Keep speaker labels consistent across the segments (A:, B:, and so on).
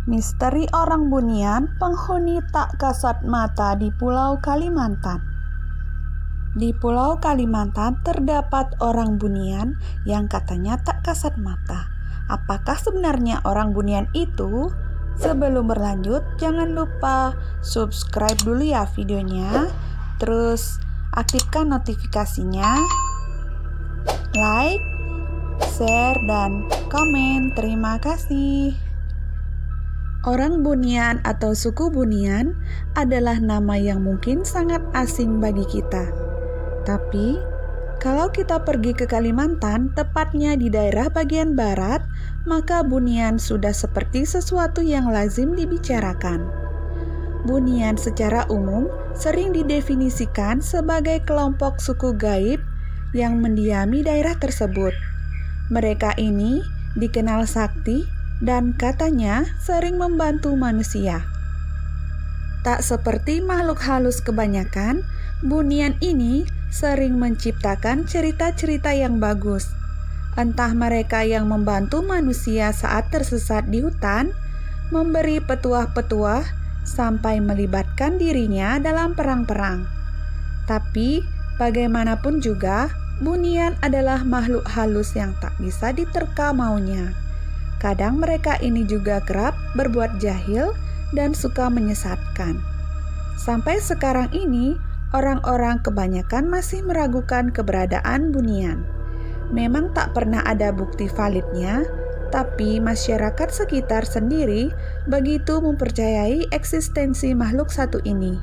A: Misteri orang Bunian, penghuni tak kasat mata di Pulau Kalimantan. Di Pulau Kalimantan terdapat orang Bunian yang katanya tak kasat mata. Apakah sebenarnya orang Bunian itu? Sebelum berlanjut, jangan lupa subscribe dulu ya videonya. Terus aktifkan notifikasinya, like, share, dan komen. Terima kasih. Orang Bunian atau suku Bunian adalah nama yang mungkin sangat asing bagi kita. Tapi, kalau kita pergi ke Kalimantan, tepatnya di daerah bagian barat, maka Bunian sudah seperti sesuatu yang lazim dibicarakan. Bunian secara umum sering didefinisikan sebagai kelompok suku gaib yang mendiami daerah tersebut. Mereka ini dikenal sakti dan katanya sering membantu manusia. Tak seperti makhluk halus kebanyakan, Bunian ini sering menciptakan cerita-cerita yang bagus. Entah mereka yang membantu manusia saat tersesat di hutan, memberi petuah-petuah, sampai melibatkan dirinya dalam perang-perang. Tapi, bagaimanapun juga, Bunian adalah makhluk halus yang tak bisa diterka maunya. Kadang mereka ini juga kerap berbuat jahil dan suka menyesatkan. Sampai sekarang ini, orang-orang kebanyakan masih meragukan keberadaan Bunian. Memang tak pernah ada bukti validnya, tapi masyarakat sekitar sendiri begitu mempercayai eksistensi makhluk satu ini.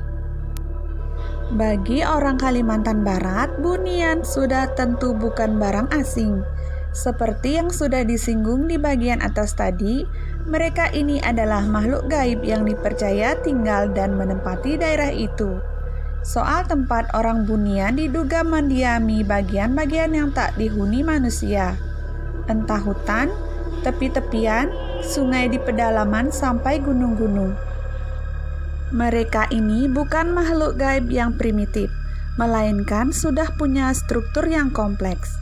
A: Bagi orang Kalimantan Barat, Bunian sudah tentu bukan barang asing. Seperti yang sudah disinggung di bagian atas tadi, mereka ini adalah makhluk gaib yang dipercaya tinggal dan menempati daerah itu. Soal tempat orang Bunian diduga mendiami bagian-bagian yang tak dihuni manusia. Entah hutan, tepi-tepian, sungai di pedalaman, sampai gunung-gunung. Mereka ini bukan makhluk gaib yang primitif, melainkan sudah punya struktur yang kompleks.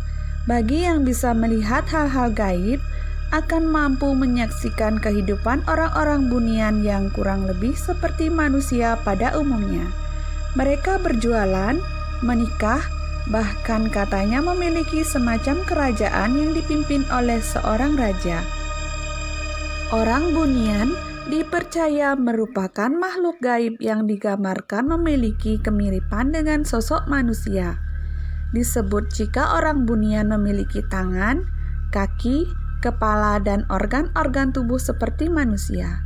A: Bagi yang bisa melihat hal-hal gaib, akan mampu menyaksikan kehidupan orang-orang Bunian yang kurang lebih seperti manusia pada umumnya. Mereka berjualan, menikah, bahkan katanya memiliki semacam kerajaan yang dipimpin oleh seorang raja. Orang Bunian dipercaya merupakan makhluk gaib yang digambarkan memiliki kemiripan dengan sosok manusia. Disebut jika orang Bunian memiliki tangan, kaki, kepala, dan organ-organ tubuh seperti manusia.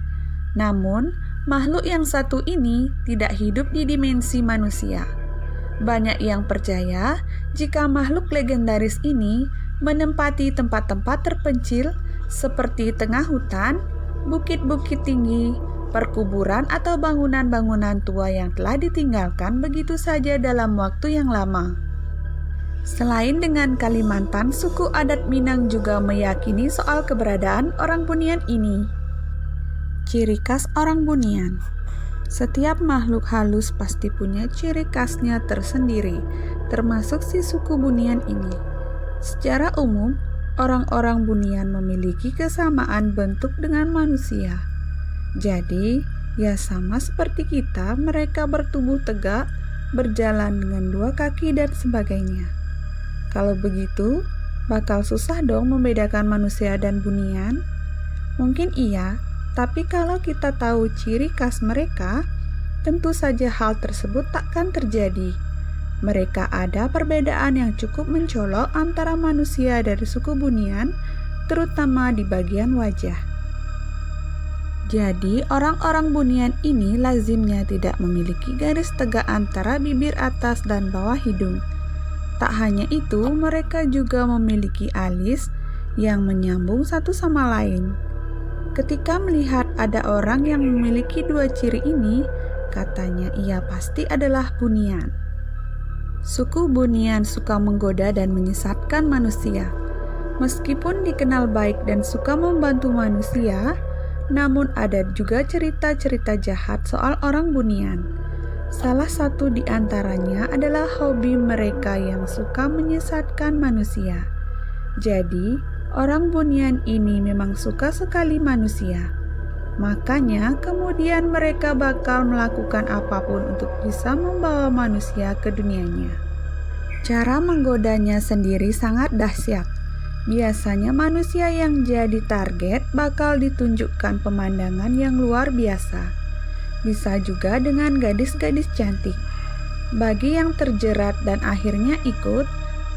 A: Namun, makhluk yang satu ini tidak hidup di dimensi manusia. Banyak yang percaya jika makhluk legendaris ini menempati tempat-tempat terpencil seperti tengah hutan, bukit-bukit tinggi, perkuburan, atau bangunan-bangunan tua yang telah ditinggalkan begitu saja dalam waktu yang lama. Selain dengan Kalimantan, suku adat Minang juga meyakini soal keberadaan orang Bunian ini. Ciri khas orang Bunian. Setiap makhluk halus pasti punya ciri khasnya tersendiri, termasuk si suku Bunian ini. Secara umum, orang-orang Bunian memiliki kesamaan bentuk dengan manusia. Jadi, ya sama seperti kita, mereka bertubuh tegak, berjalan dengan dua kaki, dan sebagainya. Kalau begitu, bakal susah dong membedakan manusia dan Bunian? Mungkin iya, tapi kalau kita tahu ciri khas mereka, tentu saja hal tersebut takkan terjadi. Mereka ada perbedaan yang cukup mencolok antara manusia dari suku Bunian, terutama di bagian wajah. Jadi, orang-orang Bunian ini lazimnya tidak memiliki garis tegak antara bibir atas dan bawah hidung. Tak hanya itu, mereka juga memiliki alis yang menyambung satu sama lain. Ketika melihat ada orang yang memiliki dua ciri ini, katanya ia pasti adalah Bunian. Suku Bunian suka menggoda dan menyesatkan manusia. Meskipun dikenal baik dan suka membantu manusia, namun ada juga cerita-cerita jahat soal orang Bunian. Salah satu di antaranya adalah hobi mereka yang suka menyesatkan manusia. Jadi, orang Bunian ini memang suka sekali manusia. Makanya kemudian mereka bakal melakukan apapun untuk bisa membawa manusia ke dunianya. Cara menggodanya sendiri sangat dahsyat. Biasanya manusia yang jadi target bakal ditunjukkan pemandangan yang luar biasa. Bisa juga dengan gadis-gadis cantik. Bagi yang terjerat dan akhirnya ikut,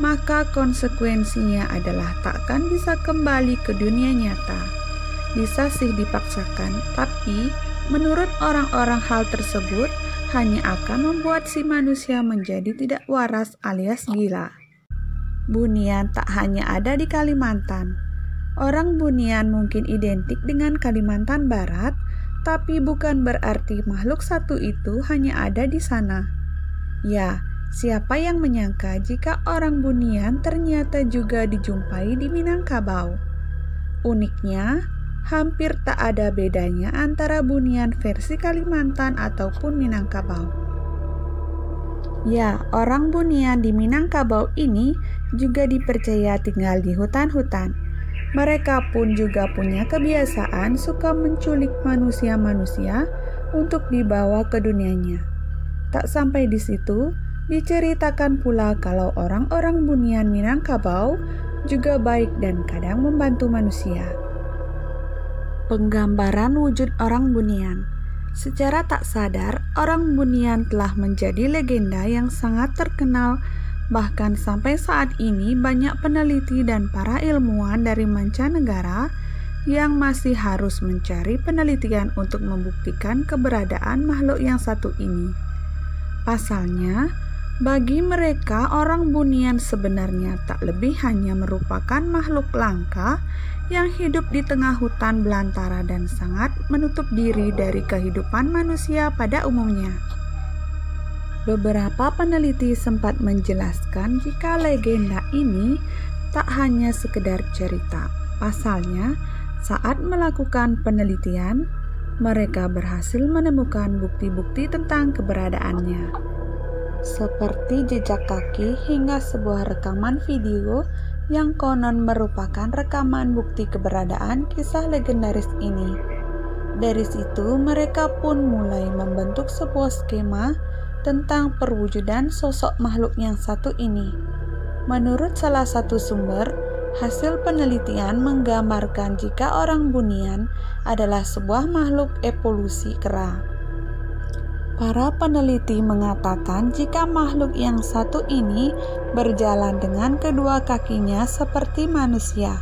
A: maka konsekuensinya adalah takkan bisa kembali ke dunia nyata. Bisa sih dipaksakan, tapi menurut orang-orang hal tersebut hanya akan membuat si manusia menjadi tidak waras alias gila. Bunian tak hanya ada di Kalimantan. Orang Bunian mungkin identik dengan Kalimantan Barat, tapi bukan berarti makhluk satu itu hanya ada di sana. Ya, siapa yang menyangka jika orang Bunian ternyata juga dijumpai di Minangkabau? Uniknya, hampir tak ada bedanya antara Bunian versi Kalimantan ataupun Minangkabau. Ya, orang Bunian di Minangkabau ini juga dipercaya tinggal di hutan-hutan. Mereka pun juga punya kebiasaan suka menculik manusia-manusia untuk dibawa ke dunianya. Tak sampai di situ, diceritakan pula kalau orang-orang Bunian Minangkabau juga baik dan kadang membantu manusia. Penggambaran wujud orang Bunian. Secara tak sadar, orang Bunian telah menjadi legenda yang sangat terkenal. Bahkan sampai saat ini banyak peneliti dan para ilmuwan dari mancanegara yang masih harus mencari penelitian untuk membuktikan keberadaan makhluk yang satu ini. Pasalnya, bagi mereka orang Bunian sebenarnya tak lebih hanya merupakan makhluk langka yang hidup di tengah hutan belantara dan sangat menutup diri dari kehidupan manusia pada umumnya. Beberapa peneliti sempat menjelaskan jika legenda ini tak hanya sekedar cerita. Pasalnya, saat melakukan penelitian, mereka berhasil menemukan bukti-bukti tentang keberadaannya, seperti jejak kaki hingga sebuah rekaman video yang konon merupakan rekaman bukti keberadaan kisah legendaris ini. Dari situ, mereka pun mulai membentuk sebuah skema tentang perwujudan sosok makhluk yang satu ini. Menurut salah satu sumber, hasil penelitian menggambarkan jika orang Bunian adalah sebuah makhluk evolusi kera. Para peneliti mengatakan jika makhluk yang satu ini berjalan dengan kedua kakinya seperti manusia.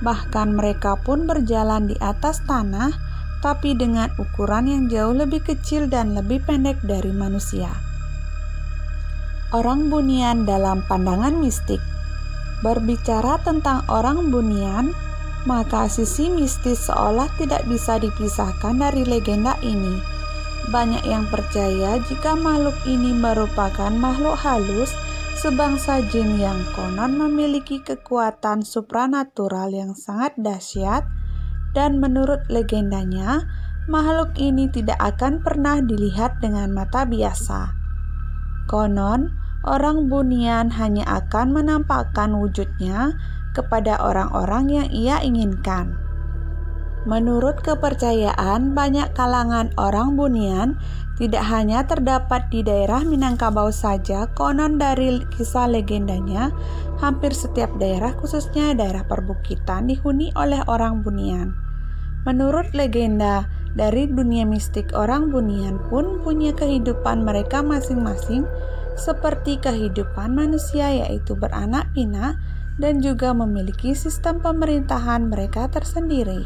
A: Bahkan mereka pun berjalan di atas tanah, tapi dengan ukuran yang jauh lebih kecil dan lebih pendek dari manusia. Orang Bunian dalam pandangan mistik. Berbicara tentang orang Bunian, maka sisi mistis seolah tidak bisa dipisahkan dari legenda ini. Banyak yang percaya jika makhluk ini merupakan makhluk halus sebangsa jin yang konon memiliki kekuatan supranatural yang sangat dahsyat, dan menurut legendanya, makhluk ini tidak akan pernah dilihat dengan mata biasa. Konon, orang Bunian hanya akan menampakkan wujudnya kepada orang-orang yang ia inginkan. Menurut kepercayaan banyak kalangan orang Bunian, tidak hanya terdapat di daerah Minangkabau saja, konon dari kisah legendanya, hampir setiap daerah khususnya daerah perbukitan dihuni oleh orang Bunian. Menurut legenda, dari dunia mistik orang Bunian pun punya kehidupan mereka masing-masing, seperti kehidupan manusia yaitu beranak pinak dan juga memiliki sistem pemerintahan mereka tersendiri.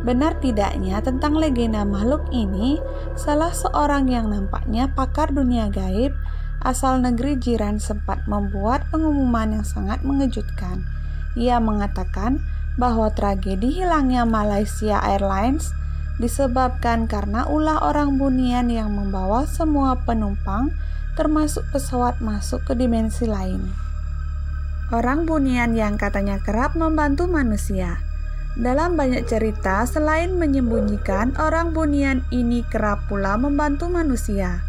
A: Benar tidaknya tentang legenda makhluk ini, salah seorang yang nampaknya pakar dunia gaib asal negeri jiran sempat membuat pengumuman yang sangat mengejutkan. Ia mengatakan bahwa tragedi hilangnya Malaysia Airlines disebabkan karena ulah orang Bunian yang membawa semua penumpang termasuk pesawat masuk ke dimensi lain. Orang Bunian yang katanya kerap membantu manusia. Dalam banyak cerita, selain menyembunyikan, orang Bunian ini kerap pula membantu manusia.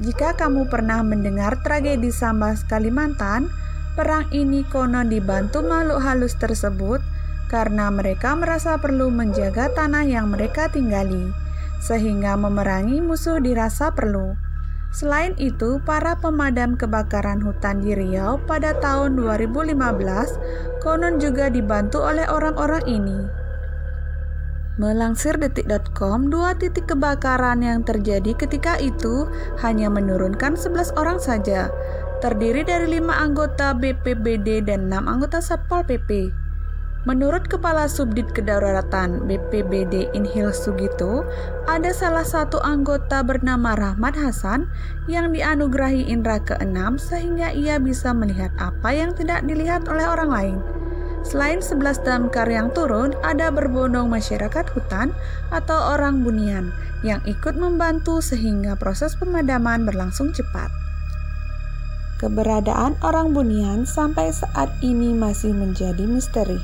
A: Jika kamu pernah mendengar tragedi Sambas Kalimantan, perang ini konon dibantu makhluk halus tersebut, karena mereka merasa perlu menjaga tanah yang mereka tinggali, sehingga memerangi musuh dirasa perlu. Selain itu, para pemadam kebakaran hutan di Riau pada tahun 2015 konon juga dibantu oleh orang-orang ini. Melansir detik.com, 2 titik kebakaran yang terjadi ketika itu hanya menurunkan 11 orang saja, terdiri dari 5 anggota BPBD dan 6 anggota Satpol PP. Menurut Kepala Subdit Kedaruratan BPBD Inhil Sugito, ada salah satu anggota bernama Rahmat Hasan yang dianugerahi indera keenam sehingga ia bisa melihat apa yang tidak dilihat oleh orang lain. Selain 11 damkar yang turun, ada berbondong masyarakat hutan atau orang bunian yang ikut membantu sehingga proses pemadaman berlangsung cepat. Keberadaan orang bunian sampai saat ini masih menjadi misteri.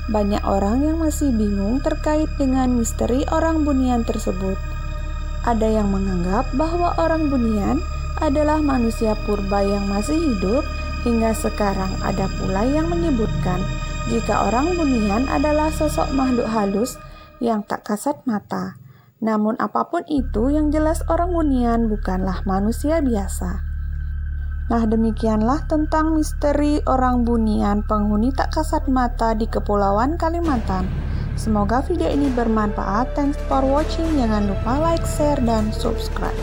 A: Banyak orang yang masih bingung terkait dengan misteri orang bunian tersebut. Ada yang menganggap bahwa orang bunian adalah manusia purba yang masih hidup, hingga sekarang ada pula yang menyebutkan jika orang bunian adalah sosok makhluk halus yang tak kasat mata. Namun apapun itu, yang jelas orang bunian bukanlah manusia biasa. Nah, demikianlah tentang misteri orang bunian penghuni tak kasat mata di Kepulauan Kalimantan. Semoga video ini bermanfaat. Thanks for watching. Jangan lupa like, share, dan subscribe.